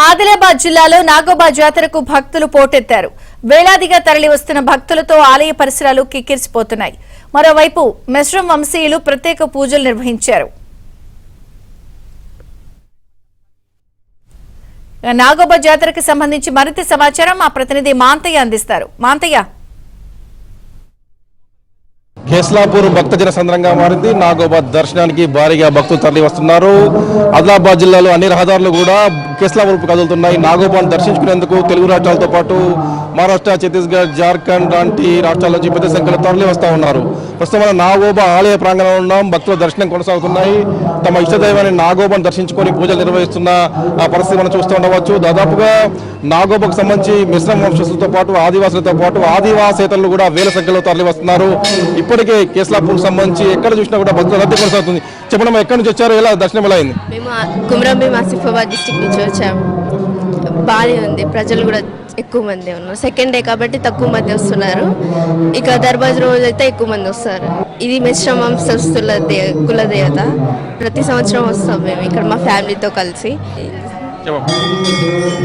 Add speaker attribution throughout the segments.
Speaker 1: ఆదిలాబాద్ జిల్లాలో నాగోబా జాతరకు భక్తులు పోటెత్తారు. వేలాదిగా తరలి వస్తున్న భక్తులతో ఆలయ పరిసరాలు కిక్కిరిసిపోతున్నాయి. మరోవైపు మెస్రం వంశీయులు ప్రత్యేక పూజలు నిర్వహించారు. నాగోబా జాతరకు సంబంధించి మరింత సమాచారం మా ప్రతినిధి మాంతయ్య అందిస్తారు. మాంతయ్య,
Speaker 2: కేస్లాపూర్ భక్తజన సంద్రంగా మారింది. నాగోబా దర్శనానికి భారీగా భక్తులు తరలి వస్తున్నారు. ఆదిలాబాద్ జిల్లాలో అన్ని రహదారులు కూడా కేస్లాపూర్ కదులుతున్నాయి. నాగోబాను దర్శించుకునేందుకు తెలుగు రాష్ట్రాలతో పాటు మహారాష్ట్ర, ఛత్తీస్గఢ్, జార్ఖండ్ లాంటి రాష్ట్రాల నుంచి పెద్ద సంఖ్యలో తరలి వస్తూ ఉన్నారు. ప్రస్తుతం మనం నాగోబా ఆలయ ప్రాంగణంలో ఉన్నాం. భక్తుల దర్శనం కొనసాగుతున్నాయి. తమ ఇష్టదైవాన్ని నాగోబాను దర్శించుకొని పూజలు నిర్వహిస్తున్న ఆ పరిస్థితి మనం చూస్తూ ఉండవచ్చు. దాదాపుగా నాగోబాకు సంబంధించి మిశ్రమ వంశస్థులతో పాటు ఆదివాసులతో పాటు ఆదివాసేతరులు కూడా వేల సంఖ్యలో తరలి వస్తున్నారు. ఇప్పటికే కేస్లాపూర్ సంబంధించి ఎక్కడ చూసినా కూడా భక్తుల రద్దీ కొనసాగుతుంది. చెప్పండి, ఎక్కడి నుంచి వచ్చారు, ఎలా దర్శనం ఎలా అయింది?
Speaker 3: మేము కుమ్రంభీం ఆసిఫాబాద్ డిస్ట్రిక్ట్ నుంచి వచ్చాము. బాగానే ఉంది, ప్రజలు కూడా ఎక్కువ మంది ఉన్నారు. సెకండ్ డే కాబట్టి తక్కువ మంది వస్తున్నారు. ఇక దర్బాజ్ రోజు అయితే ఎక్కువ మంది వస్తారు. ఇది మిశ్రమ వంశస్థుల కులదేవత. ప్రతి సంవత్సరం వస్తాం మేము ఇక్కడ మా ఫ్యామిలీతో కలిసి.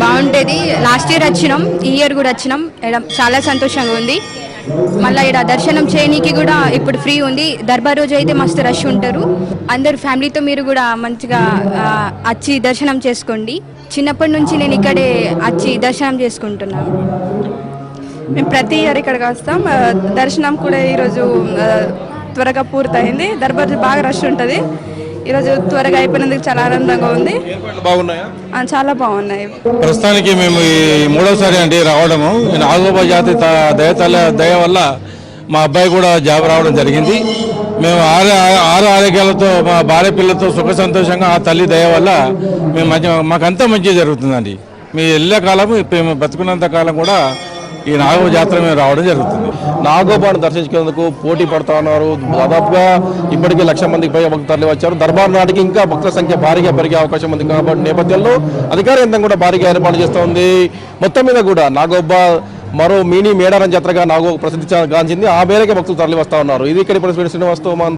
Speaker 4: బాగుంటుంది. లాస్ట్ ఇయర్ వచ్చినాం, ఈ ఇయర్ కూడా వచ్చినాం. చాలా సంతోషంగా ఉంది. మళ్ళీ ఇక్కడ దర్శనం చేయనీకి కూడా ఇప్పుడు ఫ్రీ ఉంది. దర్బార్ రోజు అయితే మస్తు రష్ ఉంటారు. అందరు ఫ్యామిలీతో మీరు కూడా మంచిగా వచ్చి దర్శనం చేసుకోండి. చిన్నప్పటి నుంచి నేను ఇక్కడే వచ్చి దర్శనం చేసుకుంటున్నాను.
Speaker 5: మేము ప్రతి ఇయర్ ఇక్కడికి వస్తాం. దర్శనం కూడా ఈరోజు త్వరగా పూర్తయింది. దర్బార్ బాగా రష్ ఉంటుంది. ఈరోజు త్వరగా అయిపోయినందుకు చాలా ఆనందంగా ఉంది. చాలా బాగున్నాయి.
Speaker 6: ప్రస్తుతానికి మేము ఈ మూడోసారి అండి రావడము. నాగోబా జాతి దయ వల్ల మా అబ్బాయి కూడా జాబ్ రావడం జరిగింది. మేము ఆరు ఆరోగ్యాలతో మా భార్య పిల్లలతో సుఖ సంతోషంగా ఆ తల్లి దయ వల్ల మేము మాకంతా మంచి జరుగుతుందండి. మీ ఎల్లే కాలం మేము బతుకున్నంత కాలం కూడా ఈ నాగోబా జాతర మేము రావడం జరుగుతుంది.
Speaker 2: నాగోబాను దర్శించుకునేందుకు పోటీ పడుతూ ఉన్నారు. దాదాపుగా ఇప్పటికే 1,00,000 మందికి పైగా భక్తులు తరలి వచ్చారు. దర్బార్ నాటికి ఇంకా భక్తుల సంఖ్య భారీగా పెరిగే అవకాశం ఉంది. కాబట్టి నేపథ్యంలో అధికార యంత్రం కూడా భారీగా ఏర్పాటు చేస్తూ ఉంది. మొత్తం మీద కూడా నాగోబా మరో మినీ మేడారం జాతరగా నాగోబా ప్రసిద్ధి గాంచింది. ఆ మేరకే భక్తులు తరలి వస్తూ ఉన్నారు. ఇది ఇక్కడ శ్రీనివాస్తో